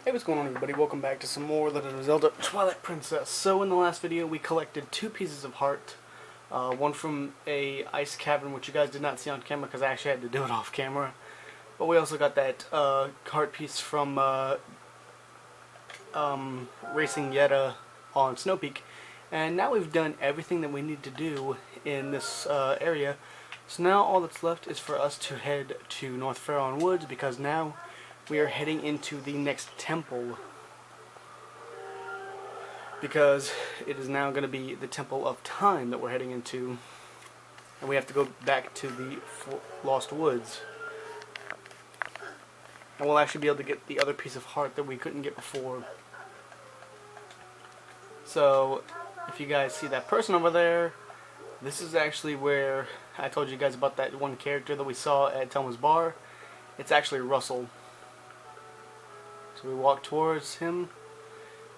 Hey, what's going on, everybody? Welcome back to some more Legend of Zelda Twilight Princess. So in the last video we collected 2 pieces of heart. One from a ice cavern, which you guys did not see on camera because I actually had to do it off camera. But we also got that heart piece from Racing Yetta on Snow Peak. And now we've done everything that we need to do in this area. So now all that's left is for us to head to North Faron Woods, because now we are heading into the next temple, because it is now going to be the Temple of Time that we're heading into, and we have to go back to the Lost Woods, and we'll actually be able to get the other piece of heart that we couldn't get before. So if you guys see that person over there, this is actually where I told you guys about that one character that we saw at Telma's bar. It's actually Russell. So we walk towards him.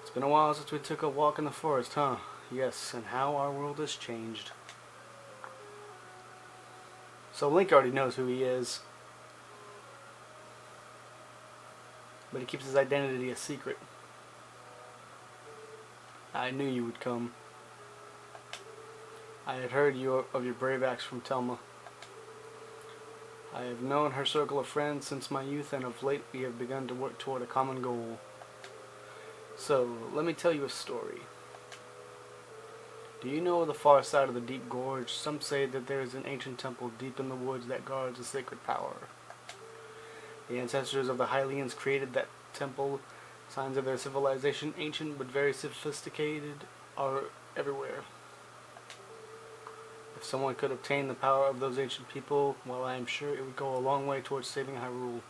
It's been a while since we took a walk in the forest, huh? Yes, and how our world has changed. So Link already knows who he is, but he keeps his identity a secret. I knew you would come. I had heard of your brave acts from Telma. I have known her circle of friends since my youth, and of late we have begun to work toward a common goal. So, let me tell you a story. Do you know the far side of the deep gorge? Some say that there is an ancient temple deep in the woods that guards a sacred power. The ancestors of the Hylians created that temple. Signs of their civilization, ancient but very sophisticated, are everywhere. If someone could obtain the power of those ancient people, well, I am sure it would go a long way towards saving Hyrule.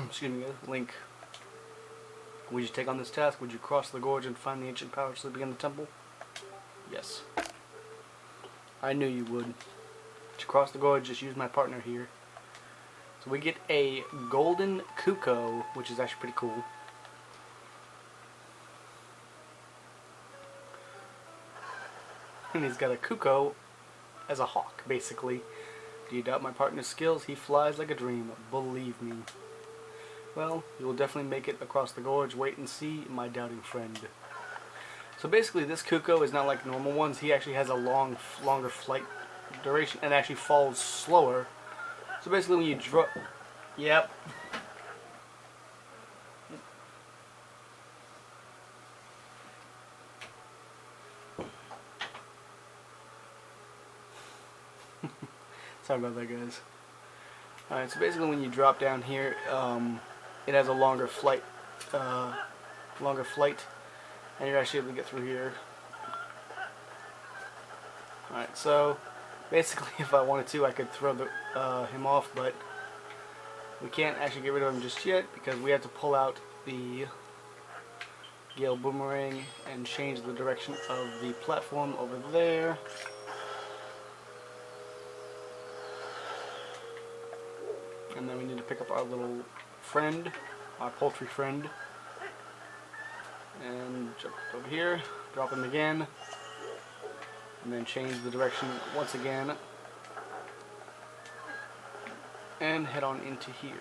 Excuse me, Link. Would you take on this task? Would you cross the gorge and find the ancient power sleeping in the temple? Yes. I knew you would. To cross the gorge, just use my partner here. So we get a golden Cucco, which is actually pretty cool. And he's got a Cucco as a hawk, basically. Do you doubt my partner's skills? He flies like a dream, believe me. Well, you will definitely make it across the gorge. Wait and see, my doubting friend. So basically, this Cucco is not like normal ones. He actually has a longer flight duration and actually falls slower. So basically, when you drop... Yep. Sorry about that, guys. Alright, so basically when you drop down here, it has a longer flight, and you're actually able to get through here. Alright, so basically if I wanted to, I could throw him off, but we can't actually get rid of him just yet, because we have to pull out the Gale Boomerang and change the direction of the platform over there. And then we need to pick up our little friend, our poultry friend, and jump over here, drop him again, and then change the direction once again, and head on into here.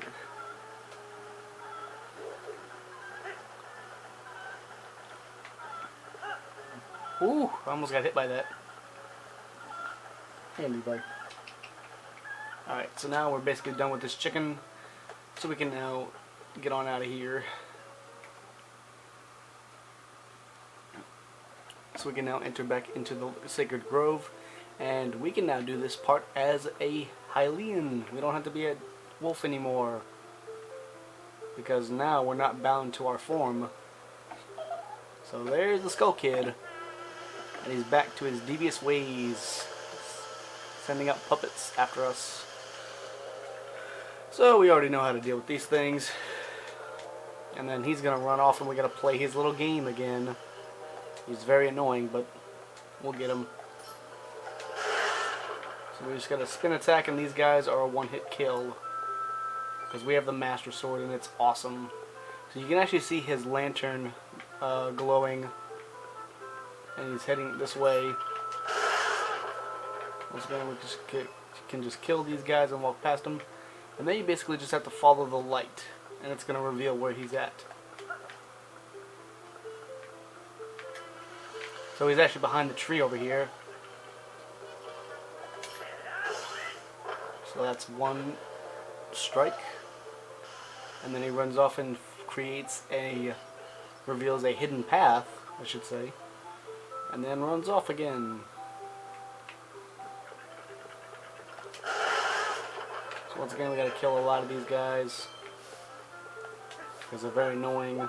Ooh, I almost got hit by that. Hey, Levi. Alright, so now we're basically done with this chicken, so we can now get on out of here. So we can now enter back into the Sacred Grove, and we can now do this part as a Hylian. We don't have to be a wolf anymore, because now we're not bound to our form. So there's the Skull Kid, and he's back to his devious ways, sending out puppets after us. So we already know how to deal with these things. And then he's going to run off and we got to play his little game again. He's very annoying, but we'll get him. So we just got to spin attack, and these guys are a one-hit kill, because we have the Master Sword and it's awesome. So you can actually see his lantern glowing, and he's heading this way. Once again, we can just kill these guys and walk past them. And then you basically just have to follow the light, and it's going to reveal where he's at. So he's actually behind the tree over here. So that's one strike. And then he runs off and reveals a hidden path, I should say. And then runs off again. So once again we gotta kill a lot of these guys, because they're very annoying. And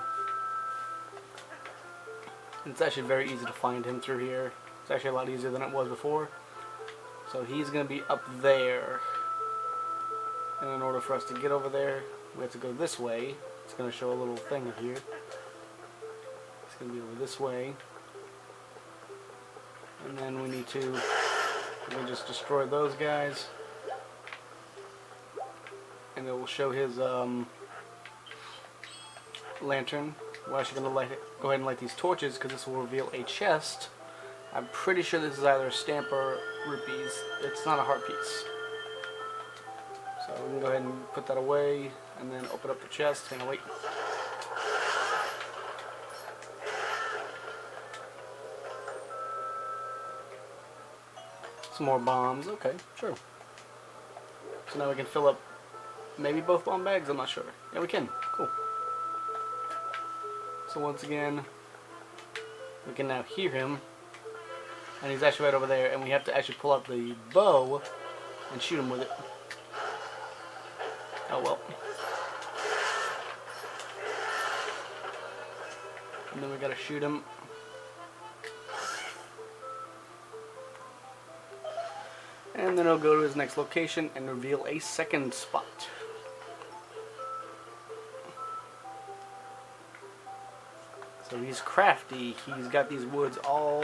it's actually very easy to find him through here. It's actually a lot easier than it was before. So he's gonna be up there. And in order for us to get over there, we have to go this way. It's going to show a little thing up here. It's going to be over this way. And then we need to just destroy those guys. And it will show his lantern. We're actually going to go ahead and light these torches, because this will reveal a chest. I'm pretty sure this is either a stamp or rupees. It's not a heart piece. So we can go ahead and put that away, and then open up the chest. Hang on, wait. Some more bombs. Okay, sure. So now we can fill up maybe both bomb bags. I'm not sure. Yeah, we can. Cool. So once again, we can now hear him, and he's actually right over there. And we have to actually pull out the bow and shoot him with it. Oh well. And then we gotta shoot him. And then he'll go to his next location and reveal a second spot. So he's crafty. He's got these woods all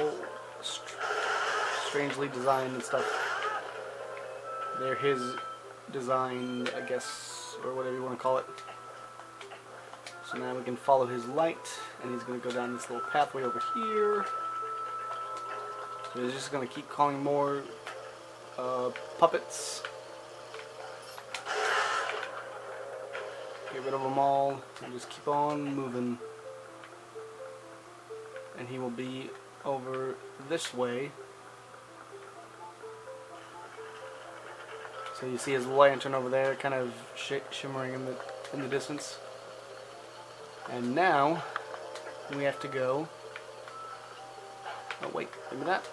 strangely designed and stuff. They're his design, I guess, or whatever you want to call it. So now we can follow his light, and he's going to go down this little pathway over here. So he's just going to keep calling more puppets. Get rid of them all, and just keep on moving. And he will be over this way. So you see his lantern over there, kind of shimmering in the distance. And now we have to go. Oh wait, give me that.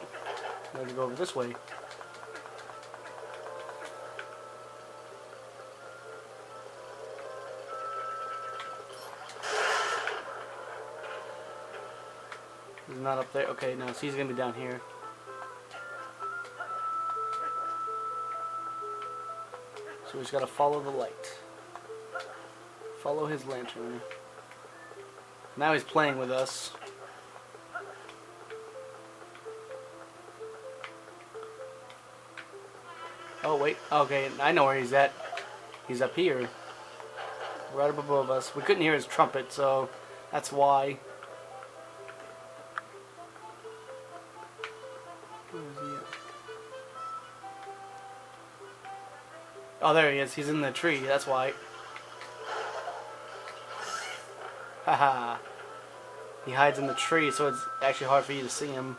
We have to go over this way. He's not up there. Okay, no, so he's gonna be down here. So we just gotta follow the light. Follow his lantern. Now he's playing with us. Oh wait, okay, I know where he's at. He's up here. Right up above us. We couldn't hear his trumpet, so that's why. Where is he at? Oh, there he is. He's in the tree. That's why. Haha. He hides in the tree, so it's actually hard for you to see him.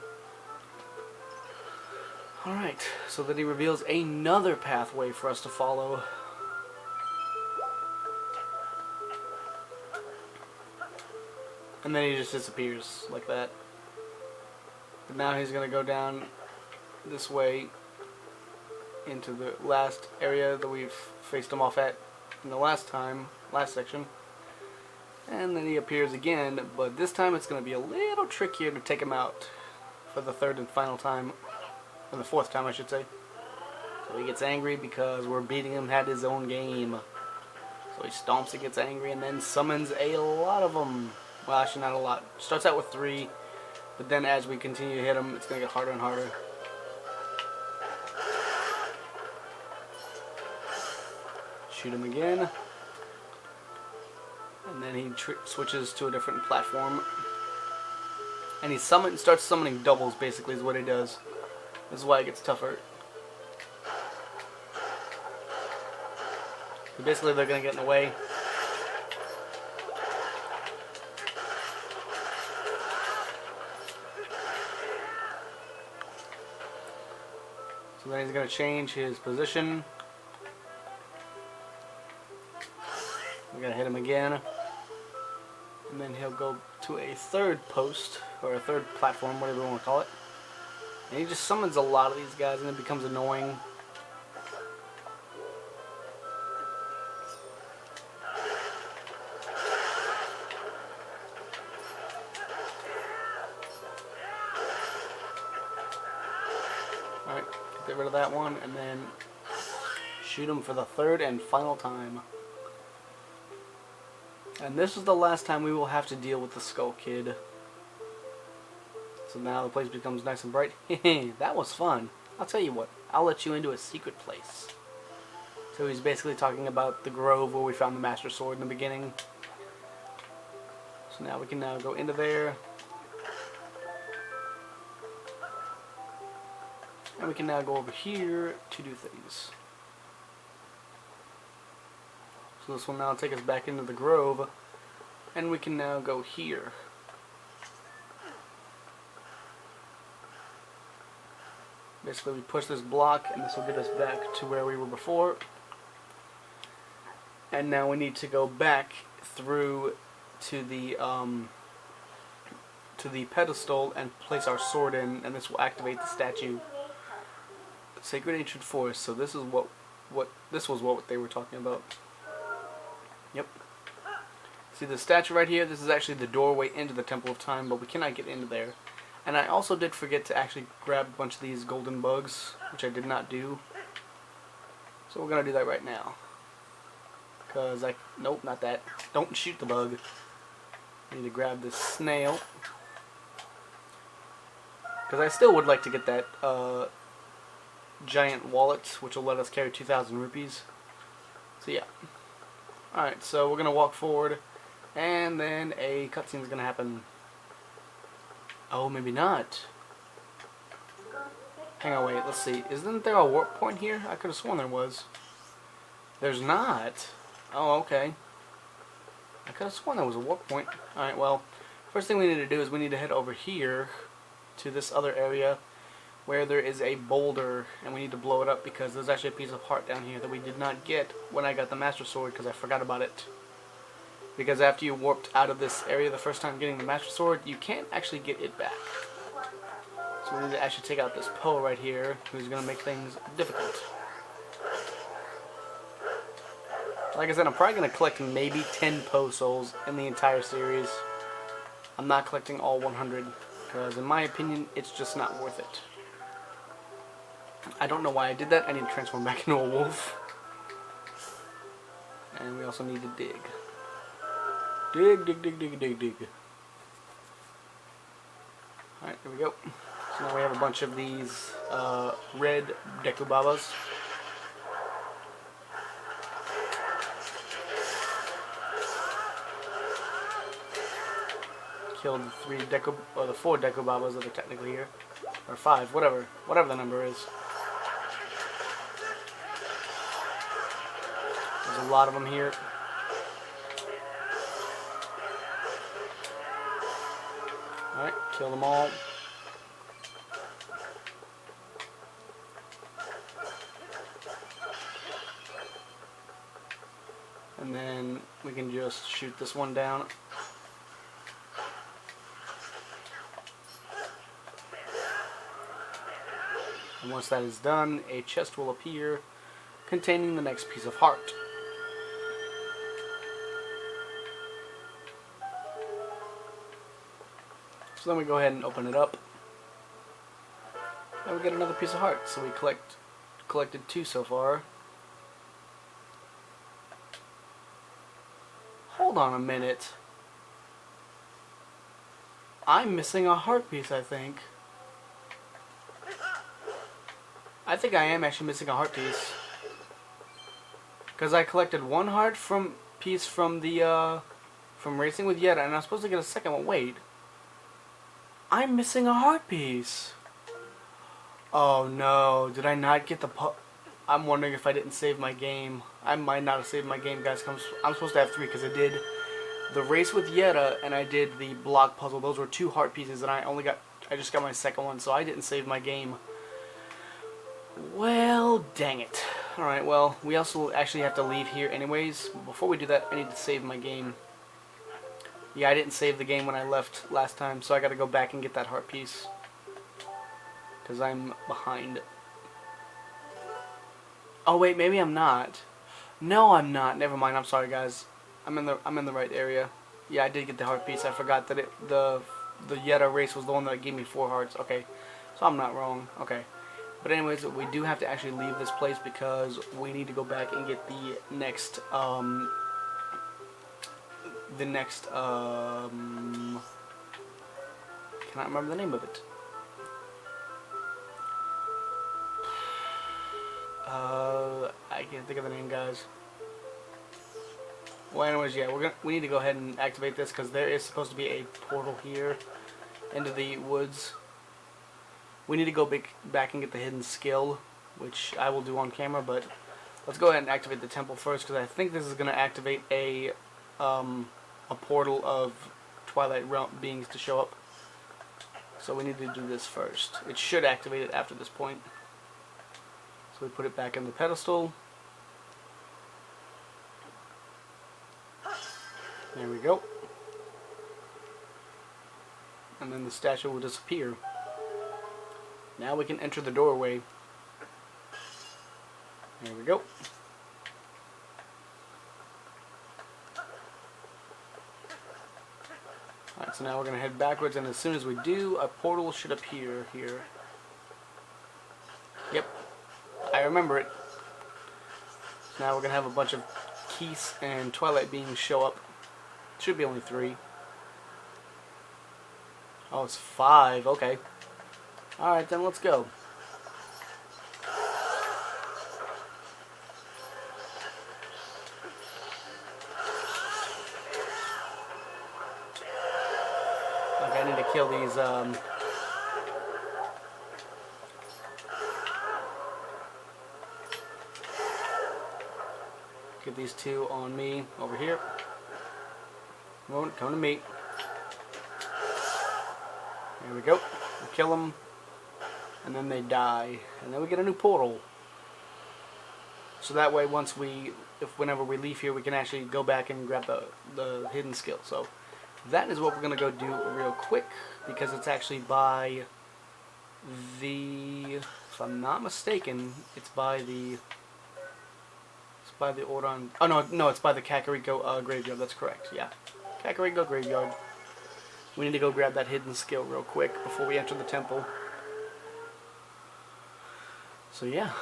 Alright, so then he reveals another pathway for us to follow. And then he just disappears like that. But now he's going to go down this way into the last area that we've faced him off at in the last section. And then he appears again, but this time it's going to be a little trickier to take him out for the third and final time. Or the fourth time, I should say. So he gets angry because we're beating him at his own game. So he stomps and gets angry and then summons a lot of them. Well, actually not a lot. Starts out with 3, but then as we continue to hit him, it's going to get harder and harder. Shoot him again. And then he switches to a different platform. And he starts summoning doubles, basically, is what he does. This is why it gets tougher. So basically, they're gonna get in the way. So then he's gonna change his position. We're gonna hit him again. And then he'll go to a third post, or a third platform, whatever you want to call it. And he just summons a lot of these guys and it becomes annoying. Alright, get rid of that one and then shoot him for the third and final time. And this is the last time we will have to deal with the Skull Kid. So now the place becomes nice and bright. That was fun. I'll tell you what, I'll let you into a secret place. So he's basically talking about the grove where we found the Master Sword in the beginning. So now we can now go into there. And we can now go over here to do things. So this will now take us back into the grove. And we can now go here. Basically we push this block and this will get us back to where we were before. And now we need to go back through to the pedestal and place our sword in, and this will activate the statue. Sacred Ancient Forest. So this is what this was what they were talking about. Yep. See the statue right here? This is actually the doorway into the Temple of Time, but we cannot get into there. And I also did forget to actually grab a bunch of these golden bugs, which I did not do. So we're going to do that right now. Because nope, not that. Don't shoot the bug. I need to grab this snail. Because I still would like to get that giant wallet, which will let us carry 2,000 rupees. So yeah. Alright, so we're going to walk forward, and then a cutscene is going to happen. Oh, maybe not. Hang on, wait, let's see. Isn't there a warp point here? I could have sworn there was. There's not. Oh, okay. I could have sworn there was a warp point. Alright, well, first thing we need to do is we need to head over here to this other area where there is a boulder, and we need to blow it up because there's actually a piece of heart down here that we did not get when I got the Master Sword because I forgot about it. Because after you warped out of this area the first time getting the Master Sword, you can't actually get it back. So we need to actually take out this Poe right here, who's going to make things difficult. Like I said, I'm probably going to collect maybe 10 Poe souls in the entire series. I'm not collecting all 100, because in my opinion, it's just not worth it. I don't know why I did that. I need to transform back into a wolf. And we also need to dig. Dig, dig, dig, dig, dig, dig. Alright, here we go. So now we have a bunch of these red Dekubabas. Killed the 4 Dekubabas that are technically here. Or 5, whatever the number is. There's a lot of them here. Alright, kill them all. And then we can just shoot this one down. And once that is done, a chest will appear containing the next piece of heart. So then we go ahead and open it up. And we get another piece of heart. So we collected 2 so far. Hold on a minute. I'm missing a heart piece, I think. I think I am actually missing a heart piece. Because I collected 1 heart piece from the from racing with Yetta, and I'm supposed to get a second one. Wait. I'm missing a heart piece. Oh no, did I not get the I'm wondering if I didn't save my game. I might not have saved my game, guys. I'm supposed to have 3 because I did the race with Yetta and I did the block puzzle. Those were 2 heart pieces, and I just got my second one, so I didn't save my game. Well, dang it. Alright, well, we also actually have to leave here anyways. Before we do that, I need to save my game. Yeah, I didn't save the game when I left last time, so I gotta go back and get that heart piece. Because I'm behind. Oh wait, maybe I'm not. No, I'm not. Never mind. I'm sorry, guys. I'm in the right area. Yeah, I did get the heart piece. I forgot that the Yetta race was the one that gave me 4 hearts. Okay, so I'm not wrong. Okay, but anyways, we do have to actually leave this place because we need to go back and get the next cannot remember the name of it. I can't think of the name, guys. Well, anyways, yeah, we need to go ahead and activate this because there is supposed to be a portal here into the woods. We need to go back and get the hidden skill, which I will do on camera. But let's go ahead and activate the temple first because I think this is going to activate a portal of Twilight realm beings to show up. So we need to do this first. It should activate it after this point. So we put it back in the pedestal. There we go. And then the statue will disappear. Now we can enter the doorway. There we go. Alright, so now we're going to head backwards, and as soon as we do, a portal should appear here. Yep. I remember it. Now we're going to have a bunch of Keith and Twilight beings show up. Should be only 3. Oh, it's 5. Okay. Alright, then let's go. Okay, I need to kill these, get these 2 on me over here. Come to me. There we go. We kill them, and then they die, and then we get a new portal. So that way, whenever we leave here, we can actually go back and grab the hidden skill. So that is what we're gonna go do real quick because it's actually by the, if I'm not mistaken, it's by the Ordon. Oh no, it's by the Kakariko graveyard. That's correct. Yeah. Kakariko graveyard. We need to go grab that hidden skill real quick before we enter the temple. So yeah.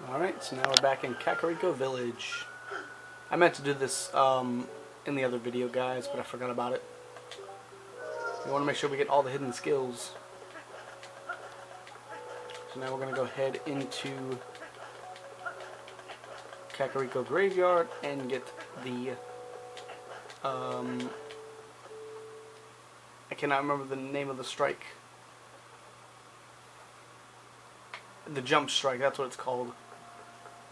Alright, so now we're back in Kakariko Village. I meant to do this in the other video, guys, but I forgot about it. We want to make sure we get all the hidden skills. So now we're going to go ahead into Kakariko Graveyard and get the I cannot remember the name of the strike. The jump strike, that's what it's called.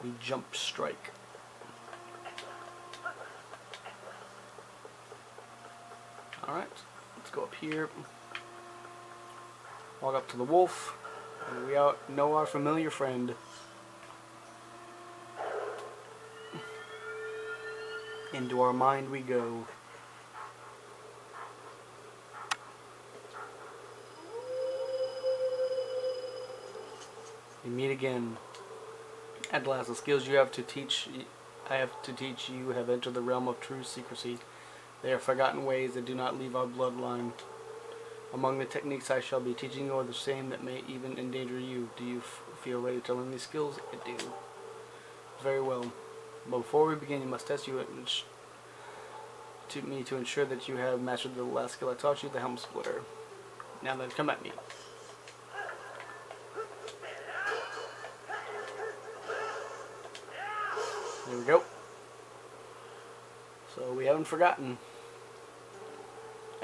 The jump strike. Alright, let's go up here. Walk up to the wolf. And we know our familiar friend. Into our mind we go. We meet again. At last, the skills I have to teach you have entered the realm of true secrecy. They are forgotten ways that do not leave our bloodline. Among the techniques I shall be teaching you are the same that may even endanger you. Do you feel ready to learn these skills? I do. Very well. But before we begin, you must test you to ensure that you have mastered the last skill I taught you, the Helm Splitter. Now then, come at me. There we go. So we haven't forgotten.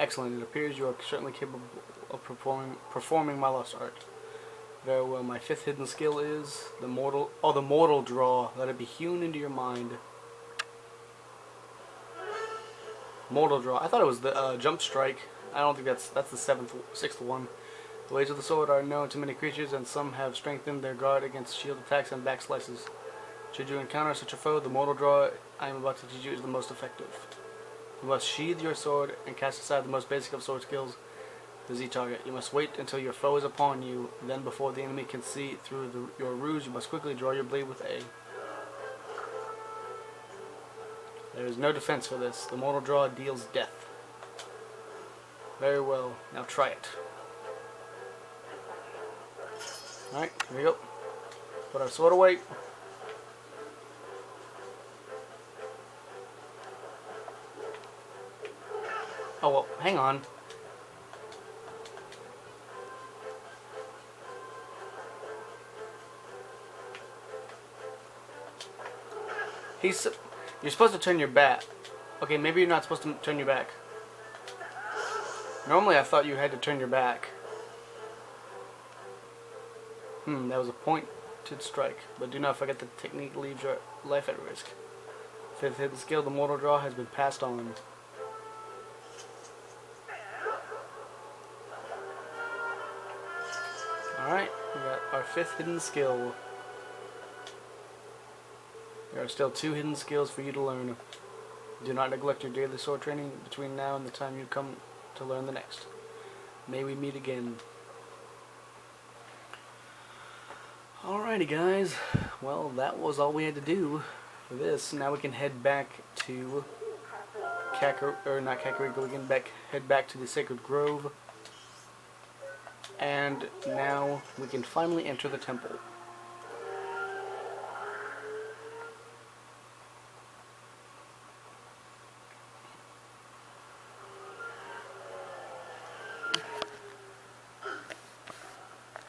Excellent. It appears you are certainly capable of performing my lost art. Very well. My fifth hidden skill is the mortal draw. Let it be hewn into your mind. Mortal draw. I thought it was the jump strike. I don't think that's the sixth one. The ways of the sword are known to many creatures, and some have strengthened their guard against shield attacks and back slices. Should you encounter such a foe, the mortal draw I am about to teach you is the most effective. You must sheathe your sword and cast aside the most basic of sword skills, the Z target. You must wait until your foe is upon you, then before the enemy can see through your ruse, you must quickly draw your blade with A. There is no defense for this. The mortal draw deals death. Very well. Now try it. Alright, here we go. Put our sword away. Oh, well, hang on. You're supposed to turn your back. Okay, maybe you're not supposed to turn your back. Normally I thought you had to turn your back. That was a pointed strike. But do not forget the technique leaves your life at risk. Fifth hidden skill, the mortal draw, has been passed on. Alright, we got our fifth hidden skill. There are still 2 hidden skills for you to learn. Do not neglect your daily sword training between now and the time you come to learn the next. May we meet again. Alrighty guys, well that was all we had to do for this. Now we can head back to we can head back to the Sacred Grove. And now we can finally enter the temple.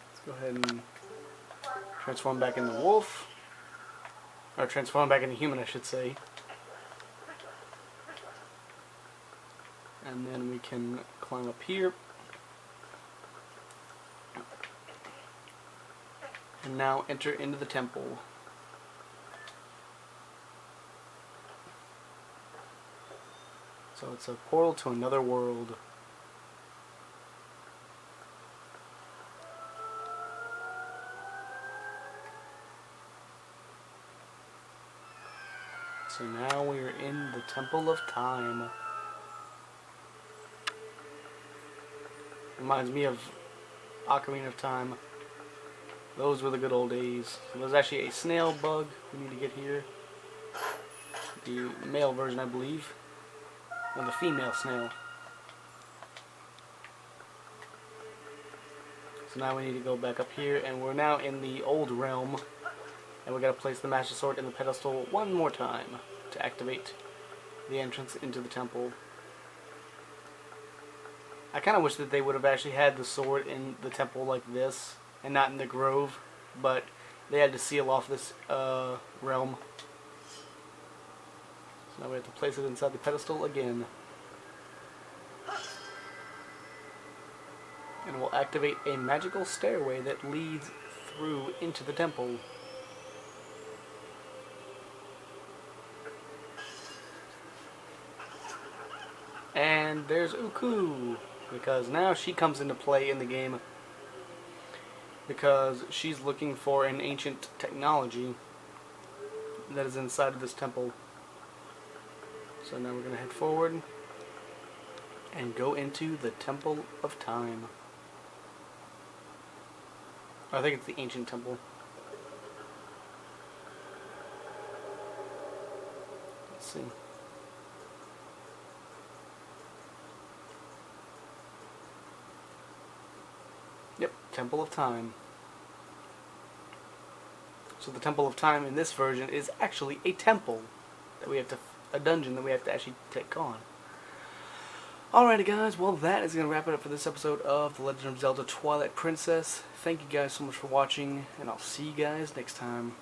Let's go ahead and transform back into wolf. Or transform back into human, I should say. And then we can climb up here. And now enter into the temple. So it's a portal to another world. So now we are in the Temple of Time. Reminds me of Ocarina of Time. Those were the good old days. So there's actually a snail bug we need to get here. The male version, I believe. Or the female snail. So now we need to go back up here, and we're now in the old realm. And we gotta place the Master Sword in the pedestal one more time to activate the entrance into the temple. I kinda wish that they would have actually had the sword in the temple like this, and not in the grove, but they had to seal off this realm. So now we have to place it inside the pedestal again. And we'll activate a magical stairway that leads through into the temple. And there's Uku, because now she comes into play in the game. Because she's looking for an ancient technology that is inside of this temple. So now we're going to head forward and go into the Temple of Time. I think it's the ancient temple. Let's see. Yep, Temple of Time. So the Temple of Time in this version is actually a temple that we have to, a dungeon that we have to actually take on. Alrighty guys, well that is going to wrap it up for this episode of The Legend of Zelda Twilight Princess. Thank you guys so much for watching, and I'll see you guys next time.